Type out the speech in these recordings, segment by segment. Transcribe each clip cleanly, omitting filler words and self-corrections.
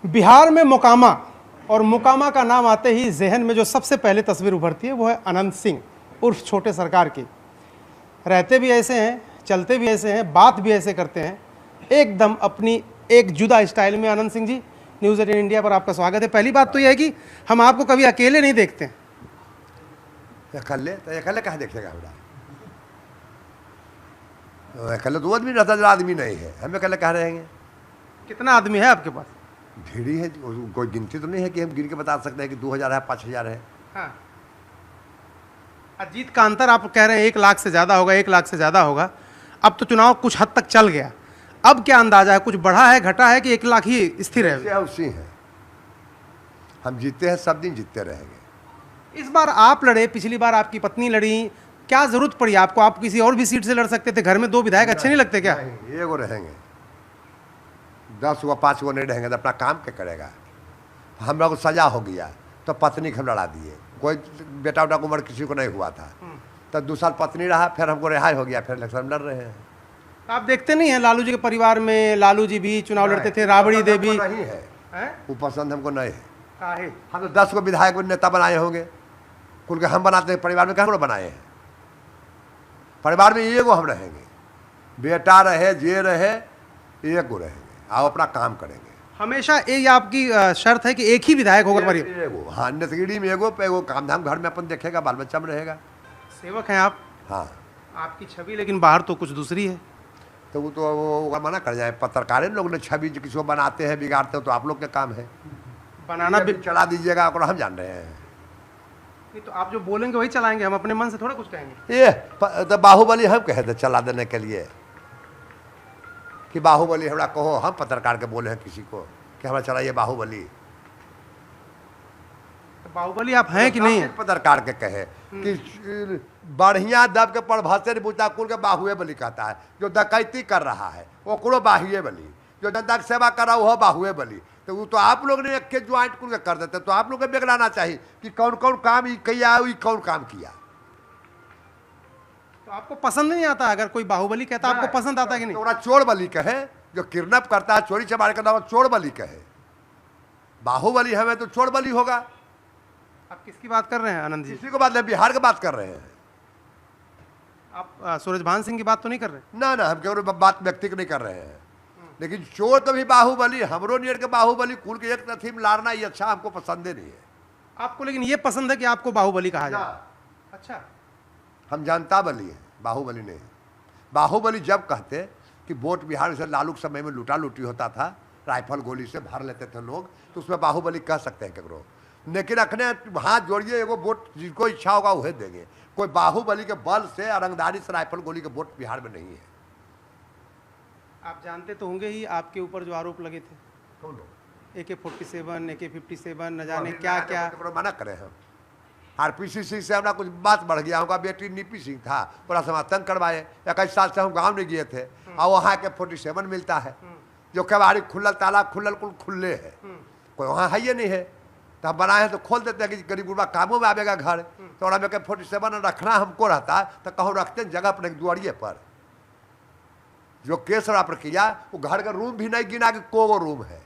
बिहार में मोकामा, और मोकामा का नाम आते ही जहन में जो सबसे पहले तस्वीर उभरती है वो है अनंत सिंह उर्फ छोटे सरकार की। रहते भी ऐसे हैं, चलते भी ऐसे हैं, बात भी ऐसे करते हैं, एकदम अपनी एक जुदा स्टाइल में। अनंत सिंह जी, न्यूज़ 18 इंडिया पर आपका स्वागत है। पहली बात तो यह है कि हम आपको कभी अकेले नहीं देखते। अकेले कहाँ देखेगा हमरा? अकेले दो आदमी रहता, जो आदमी नहीं है, हम अकेले कहाँ रहेंगे? कितना आदमी है आपके पास? भीड़ी है, कोई गिनती तो नहीं है कि हम गिन के बता सकते हैं कि 2000 है, 5000 है। हाँ, अजीत का अंतर आप कह रहे हैं 1 लाख से ज़्यादा होगा, 1 लाख से ज़्यादा होगा। अब तो चुनाव कुछ हद तक चल गया, अब क्या अंदाजा है? कुछ बढ़ा है, घटा है कि 1 लाख ही स्थिर है? उसी है, हम जीते हैं, सब दिन जीतते रहेंगे। इस बार आप लड़े, पिछली बार आपकी पत्नी लड़ी, क्या जरूरत पड़ी आपको? आप किसी और भी सीट से लड़ सकते थे। घर में 2 विधायक अच्छे नहीं लगते क्या? नहीं, एगो रहेंगे, 10 व 5 गो नहीं रहेंगे तो अपना काम क्या करेगा? हम लोग को सजा हो गया तो पत्नी को हम लड़ा दिए। कोई बेटा उटा उम्र किसी को नहीं हुआ था, तो 2 साल पत्नी रहा, फिर हमको रिहाई हो गया, फिर इलेक्शन लड़ रहे हैं। आप देखते नहीं हैं लालू जी के परिवार में लालू जी भी चुनाव लड़ते थे, राबड़ी देवी नहीं है, वो पसंद हमको नहीं है। काहे? हम तो 10 को विधायक नेता बनाए होंगे, कुल के हम बनाते हैं, परिवार में कहाँ बनाए हैं? परिवार में एगो हम रहेंगे, बेटा रहे जे रहे एगो रहेंगे, आप अपना काम करेंगे। हमेशा ये आपकी शर्त है कि एक ही विधायक होगा परिवार? एगो, हाँ, नतगिरी में एगो पे एगो, काम धाम घर में अपन देखेगा, बाल बच्चा में रहेगा। सेवक हैं आप? हाँ, आपकी छवि लेकिन बाहर तो कुछ दूसरी है। तो वो तो वो मना कर जाए। पत्रकार लोग ने छवि किसी को बनाते हैं, बिगाड़ते हो, तो आप लोग के काम है बनाना भी। चला दीजिएगा, और हम जान रहे हैं। नहीं तो आप जो बोलेंगे वही चलाएंगे, हम अपने मन से थोड़ा कुछ कहेंगे। ये तो बाहुबली हम कहे थे चला देने के लिए कि बाहुबली हमरा कहो, हम पत्रकार के बोले हैं किसी को कि हमरा चलाइए बाहुबली। तो बाहुबली आप हैं कि नहीं है? पत्रकार के कहे कि बढ़िया दब के पढ़भसे बुझा कुल के बाहुए बली कहता है। जो डकैती कर रहा है वो बाहुए बली, जो जनता की सेवा कर रहा है वो बाहुए बली। तो वो तो आप लोग ने एक के ज्वाइंट कुल के कर देते, तो आप लोग को बिगड़ाना चाहिए कि कौन कौन काम किया, कौन काम किया। तो आपको पसंद नहीं आता? अगर कोई बाहुबली कहता आपको पसंद आता कि नहीं? तो चोर बली कहे, जो किडनैप करता है, चोरी चमारी करता है, चोर बली कहे। बाहुबली हमें तो चोर बली होगा। आप किसकी बात कर रहे हैं आनंद जी? इसी को बात नहीं, बिहार की बात कर रहे हैं। आप सूरजभान सिंह की बात तो नहीं कर रहे? ना ना, हम केवल बात व्यक्ति की नहीं कर रहे हैं। लेकिन चोर तो भी बाहुबली, हमरो नियर के बाहुबली कुल के एक थीम लारना, ये अच्छा हमको पसंद नहीं है। आपको लेकिन ये पसंद है कि आपको बाहुबली कहा जाए? अच्छा, हम जनता बली है, बाहुबली नहीं है। बाहुबली जब कहते कि वोट बिहार से लालू के समय में लूटा लूटी होता था, राइफल गोली से भर लेते थे लोग, तो उसमें बाहुबली कह सकते हैं केकरो। लेकिन अखने हाथ जोड़िए, एगो वोट जिसको इच्छा होगा वह देंगे। कोई बाहुबली के बल से, रंगदारी से, राइफल गोली के वोट बिहार में नहीं है। आप जानते तो होंगे ही आपके ऊपर जो आरोप लगे थे, कौन लोग? AK-47, AK-57, न जाने क्या क्या। मना करे हम। RPC सिंह से हमारा कुछ बात बढ़ गया, उनका बेटी नीपी सिंह था, पूरा समाज तंग करवाए। 21 साल से हम गांव नहीं गए थे, और वहाँ AK-47 मिलता है, जो कबाड़ी खुलल, ताला खुलल, कुल खुले है, कोई वहाँ है ये नहीं है। तो हम बनाए हैं तो खोल देते हैं कि गरीब गुरबा कामों में आवेगा घर। तो AK-47 रखना हमको रहता तो कहूँ रखते हैं जगह पर, दुआरिये पर। जो केस रहा प्रक्रिया, वो घर का रूम भी नहीं गिना कि को रूम है।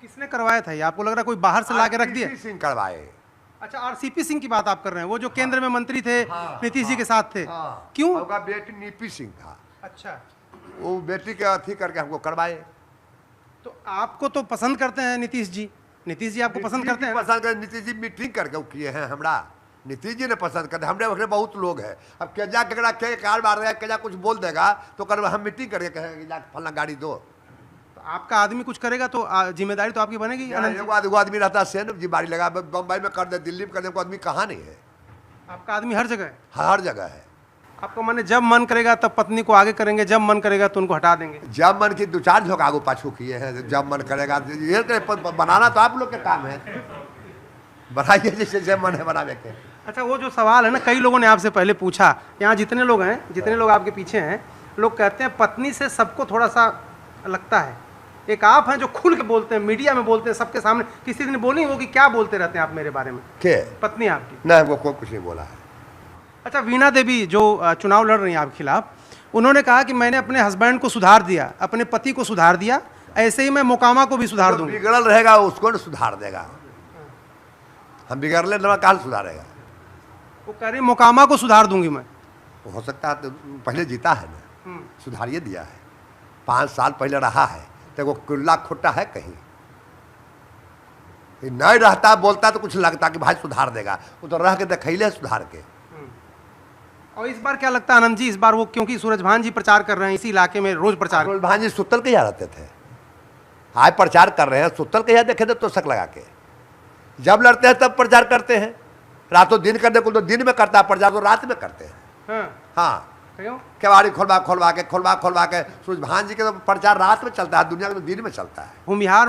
किसने करवाया था ये? आपको लग रहा है कोई बाहर से ला के रख दिया? RCP सिंह करवाए। अच्छा, RCP सिंह की बात आप कर रहे हैं, वो जो केंद्र में मंत्री थे, नीतीश जी के साथ थे। क्यों? उनका बेटी नीपी सिंह था। अच्छा, वो बेटी के अथी करके हमको करवाए। तो आपको तो पसंद करते हैं नीतीश जी? नीतीश जी आपको पसंद करते हैं? पसंद कर, नीतीश जी मीटिंग करके वो किए हैं हमरा। नीतीश जी ने पसंद करते, हमने वगैरह बहुत लोग हैं। अब केजा केकड़ा के कार मार देगा, केजा कुछ बोल देगा तो कर हम मीटिंग करके कहेंगे जाके फलना गाड़ी दो। तो आपका आदमी कुछ करेगा तो जिम्मेदारी तो आपकी बनेगी। एगो आदमी रहता है सेन जी, बाड़ी लगा, बम्बई में कर दे, दिल्ली में कर दे, आदमी कहाँ नहीं है? आपका आदमी हर जगह है? हर जगह है। आपको माने जब मन करेगा तब पत्नी को आगे करेंगे, जब मन करेगा तो उनको हटा देंगे? जब मन की 2-4 झोंक आगू पाछू किए हैं, जब मन करेगा। ये बनाना तो आप लोग के काम है, बनाइए जैसे जब मन है बनाने के। अच्छा, वो जो सवाल है ना, कई लोगों ने आपसे पहले पूछा, यहाँ जितने लोग हैं, जितने लोग आपके पीछे हैं, लोग कहते हैं पत्नी से सबको थोड़ा सा लगता है। एक आप हैं जो खुल के बोलते हैं, मीडिया में बोलते हैं, सबके सामने। किसी दिन बोली वो कि क्या बोलते रहते हैं आप मेरे बारे में? के पत्नी आपकी? नहीं, वो कोई कुछ नहीं बोला है। अच्छा, वीणा देवी जो चुनाव लड़ रही हैं आपके खिलाफ, उन्होंने कहा कि मैंने अपने हस्बैंड को सुधार दिया, अपने पति को सुधार दिया, ऐसे ही मैं मोकामा को भी सुधार जो दूंगा। बिगड़ल रहेगा उसको न सुधार देगा। हम बिगड़ले न काल सुधारेगा। वो कह रही मोकामा को सुधार दूंगी मैं। हो सकता है तो पहले जीता है ना, सुधारिए दिया है, 5 साल पहले रहा है, तो वो कुल्ला खुट्टा है कहीं नहीं रहता, बोलता तो कुछ लगता कि भाई सुधार देगा, वो तो रह के दिखैले सुधार के। और इस बार क्या लगता है आनंद जी, इस बार वो क्योंकि सूरजभान जी प्रचार कर रहे हैं इसी इलाके में, रोज प्रचार। सूरजभान जी सुतल के यहाँ रहते थे, आज प्रचार कर रहे हैं, सुतल के यहाँ देखे थे तो शक लगा के। जब लड़ते हैं तब प्रचार करते हैं, रातों दिन करने को तो दिन में करता है प्रचार, तो रात में करते हैं। हाँ केवाड़ी खोलवा के सूरजभान जी के तो प्रचार रात में चलता है, दुनिया का तो दिन में चलता है। भूमिहार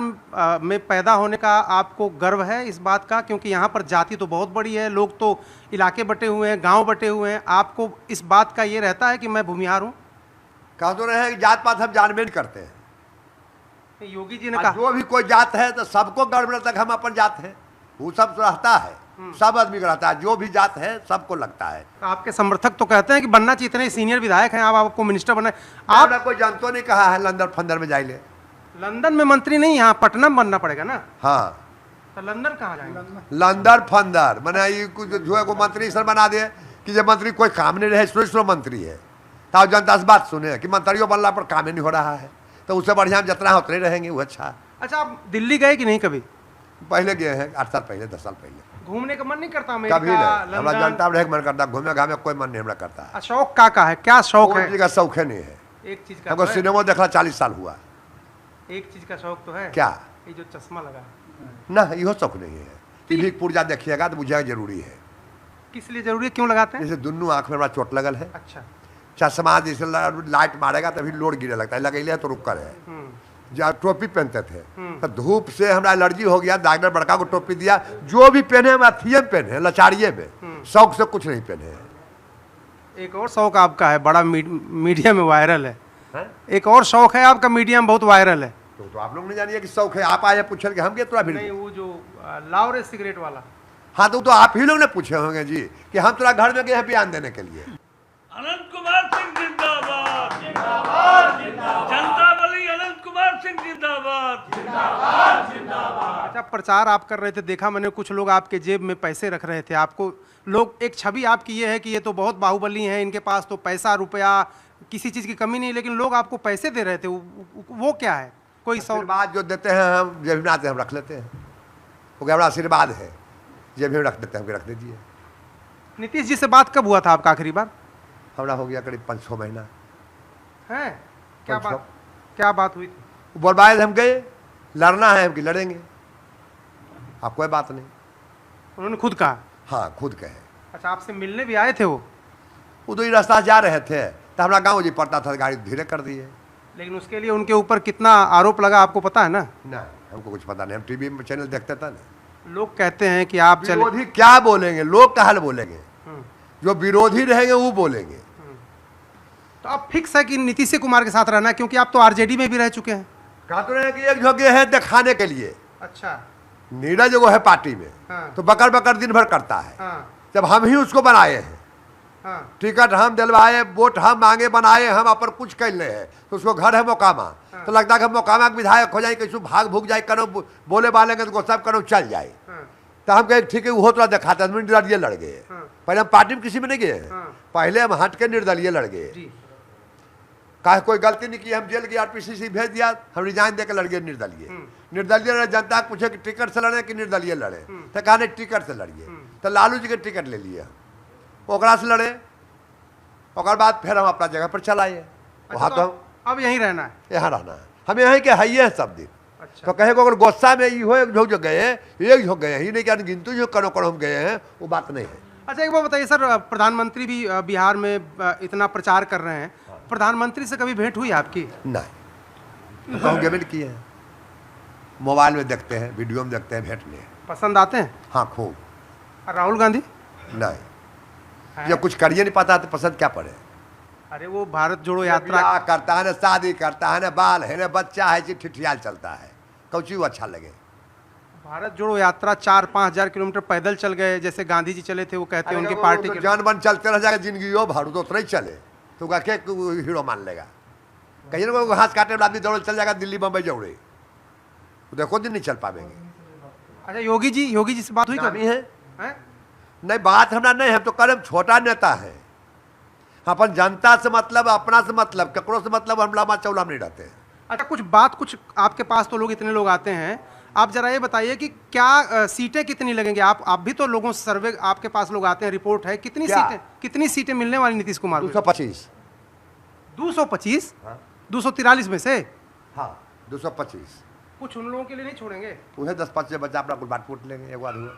में पैदा होने का आपको गर्व है इस बात का, क्योंकि यहाँ पर जाति तो बहुत बड़ी है, लोग तो इलाके बटे हुए हैं, गांव बटे हुए हैं, आपको इस बात का ये रहता है कि मैं भूमिहार हूँ? कह तो रहे हैं कि जात पात हम जानबे नहीं करते हैं। योगी जी ने कहा जो भी कोई जात है तो सबको गर्व रहता है हम अपन जात है, वो सब रहता है, सब आदमी का रहता है, जो भी जात है सबको लगता है। आपके समर्थक तो कहते हैं कि बनना चाहिए, इतने सीनियर विधायक हैं, आप आपको मिनिस्टर बनना है। आप कोई जानतो नहीं कहा है लंदन फंदर में जाइले, लंदन में मंत्री नहीं, यहाँ पटना में बनना पड़ेगा ना। हाँ तो लंदन कहाँ जाएंगे? लंदन फंदर मैंने ये कुछ जो है को मंत्री सर बना दे कि जब मंत्री कोई काम नहीं रहे, स्रो मंत्री है, तो जनता से बात सुने कि मंत्रियों बनला पर काम ही नहीं हो रहा है, तो उससे बढ़िया हम जितना उतरे रहेंगे वो अच्छा। अच्छा, आप दिल्ली गए कि नहीं कभी? पहले गए हैं, 8 साल पहले, 10 साल पहले। घूमने का मन नहीं करता? कभी नहीं, हमारा जनता रहे मन करता, घूमने घामे कोई मन नहीं हमारा करता। शौक का है, क्या शौक है? का शौक है नहीं है, एक चीज का हमको सिनेमा देखना 40 साल हुआ। एक चीज का शौक तो है। क्या? ये जो चश्मा लगा ना, यो शौक नहीं है। टीवी पुर्जा देखिएगा तो बुझेगा जरूरी है। किस लिए जरूरी है, क्यों लगाते हैं? जैसे दोनों आंख में बड़ा चोट लगल है। अच्छा। चश्मा जैसे लाइट मारेगा तभी लोड गिरने लगता है, लगेले तो रुक कर है। जब टोपी पहनते थे तो धूप से हमारा एलर्जी हो गया, डॉक्टर बड़का को टोपी दिया, जो भी पहने हम अथिये पहने, लचारिये में, शौक से कुछ नहीं पहने। एक और शौक आपका है, बड़ा मीडिया में वायरल है। एक और शौक है आपका, मीडिया में बहुत वायरल है। तो आप लोग नहीं जानिए कि शौक है, आप आए पूछे कि हम क्या थोड़ा नहीं, वो जो लाओ रे सिगरेट वाला। हाँ तो आप ही लोग ने पूछे होंगे जी कि हम थोड़ा घर में गए हैं बयान देने के लिए। अनंत कुमार सिंह जिंदाबाद, जिंदाबाद, जिंदाबाद, जनता बली अनंत कुमार सिंह जिंदाबाद, जिंदाबाद, जिंदाबाद। अच्छा, प्रचार आप कर रहे थे, देखा मैंने कुछ लोग आपके जेब में पैसे रख रहे थे, आपको लोग, एक छवि आपकी ये है कि ये तो बहुत बाहुबली हैं, इनके पास तो पैसा रुपया किसी चीज़ की कमी नहीं, लेकिन लोग आपको पैसे दे रहे थे, वो क्या है? कोई आशीर्वाद जो देते हैं हम जेब में आते हैं हम रख लेते हैं, वो क्या बड़ा आशीर्वाद है, जेब में रख देते हैं, रख दीजिए। नीतीश जी से बात कब हुआ था आपका आखिरी बार? हमारा हो गया करीब 5-6 महीना है। क्या बात हुई थी? बोलबाए हम गए, लड़ना है हम कि लड़ेंगे, आप कोई बात नहीं। उन्होंने खुद कहा? हाँ खुद कहे। अच्छा, आपसे मिलने भी आए थे वो तो ही रास्ता जा रहे थे तो हमारा गाँव जी पड़ता था, गाड़ी धीरे कर दिए। लेकिन उसके लिए उनके ऊपर कितना आरोप लगा आपको पता है ना? नहीं, हमको कुछ पता नहीं, हम टीवी में चैनल देखते था ना। लोग कहते हैं कि आप विरोधी क्या बोलेंगे, लोग का हाल बोलेंगे, जो विरोधी रहेंगे वो बोलेंगे। तो आप फिक्स है कि नीतीश कुमार के साथ रहना, क्योंकि आप तो आरजेडी में भी रह चुके हैं। कहा तो रहे कि एक जगह है दिखाने के लिए। अच्छा। नीरज जो है पार्टी में, हाँ। तो बकर बकर दिन भर करता है। हाँ। जब हम ही उसको बनाए हैं, हाँ। टिकट हम दिलवाए, वोट हम मांगे, बनाए, हम अपन कुछ कर ले हैं, तो उसको घर है मोकामा। हाँ। तो लगता है कि मोकामा के विधायक हो जाए, कैसे भाग भूग जाए, करो बोले बालेंगे तो सब करो चल जाए। हाँ। तो हम कहे ठीक है, वो थोड़ा दिखाते हैं, निर्दलीय लड़ गए। हाँ। पहले हम पार्टी में किसी में नहीं गए हैं। हाँ। पहले हम हट के निर्दलीय लड़ गए। कहा कोई गलती नहीं की, हम जेल गए, आरपीसीसी भेज दिया, हम रिजाइन देकर लड़ गए निर्दलीय। निर्दलीय लड़े, जनता पूछे कि टिकट से लड़े कि निर्दलीय लड़े, तो कहा नहीं टिकट से लड़िए। तो लालू जी के टिकट ले लिए, ओकरा से लड़े, और बाद फिर हम अपना जगह पर चलाए। वहाँ तो अब यहीं रहना है, यहाँ रहना है, हम यहाँ के है ही सब दिन। अच्छा। तो कहे अगर गुस्सा में ये हो जो गए, एक जो गए ही नहीं, क्या गिनतू जो करो हम गए हैं, वो बात नहीं है। अच्छा, एक बात बताइए सर, प्रधानमंत्री भी बिहार में इतना प्रचार कर रहे हैं, प्रधानमंत्री से कभी भेंट हुई आपकी? नहीं, कहूँगे भी किए हैं, मोबाइल में देखते हैं, वीडियो में देखते हैं, भेंट नहीं। पसंद आते हैं? हाँ खूब। राहुल गांधी? नहीं, जब कुछ करिए नहीं पाता तो पसंद क्या पड़े। अरे वो भारत जोड़ो यात्रा करता है ना, शादी करता है ना, बाल है ना, बच्चा है, ठिठियाल चलता है, कौची वो अच्छा लगे। भारत जोड़ो यात्रा 4-5 हजार किलोमीटर पैदल चल गए, जैसे गांधी जी चले थे, वो कहते हैं उनकी पार्टी के जान बन चलते रह जाएगा, जिंदगी हो भाड़ू तो उतना ही चले, तो क्या हीरो मान लेगा। कहीं ना कोई घास काटे वाला आदमी दौड़ चल जाएगा दिल्ली बम्बई जौड़े, देखो दिन नहीं चल पाएंगे। अच्छा योगी जी से बात हुई नामी कभी? है हैं? नहीं, बात हमरा नहीं, हम तो करम छोटा नेता है, अपन जनता से मतलब, अपना से मतलब, ककड़ों से मतलब हम लामा चौला नहीं रहते हैं। अच्छा कुछ आपके पास तो लोग इतने लोग आते हैं, आप जरा ये बताइए कि क्या सीटें कितनी लगेंगी? आप भी तो लोगों से सर्वे, आपके पास लोग आते हैं, रिपोर्ट है, कितनी सीटें मिलने वाली नीतीश कुमार को? 225। 225? हाँ। 243 में से? हाँ 225। कुछ उन लोगों के लिए नहीं छोड़ेंगे? उन्हें 10-5 बच्चा अपना कुछ बात पूछ लेंगे, एक बार हुआ।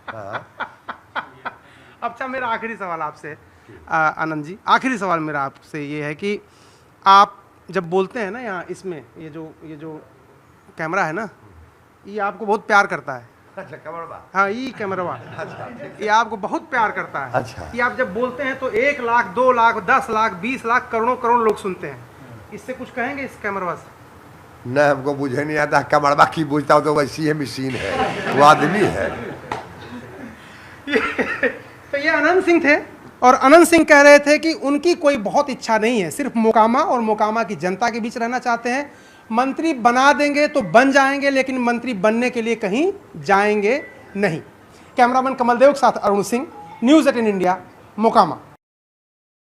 हाँ। अच्छा मेरा आखिरी सवाल आपसे आनंद जी, आखिरी सवाल मेरा आपसे ये है कि आप जब बोलते हैं ना यहाँ इसमें, ये जो कैमरा है ना, ये आपको बहुत प्यार करता है। अच्छा कैमरा? हाँ ये कैमरा ये आपको बहुत प्यार करता है। अच्छा। कि आप जब बोलते हैं तो 1 लाख 2 लाख 10 लाख 20 लाख करोड़ों लोग सुनते हैं। इससे कुछ कहेंगे इस कैमरा से? नहीं, हमको बुझे नहीं आता, कैमरा की बुझता हो तो वैसी है, मशीन है, वो आदमी है। तो ये अनंत सिंह थे, और अनंत सिंह कह रहे थे कि उनकी कोई बहुत इच्छा नहीं है, सिर्फ मोकामा और मोकामा की जनता के बीच रहना चाहते हैं। मंत्री बना देंगे तो बन जाएंगे, लेकिन मंत्री बनने के लिए कहीं जाएंगे नहीं। कैमरामैन कमल देव के साथ अरुण सिंह, न्यूज़ 18 इंडिया, मोकामा।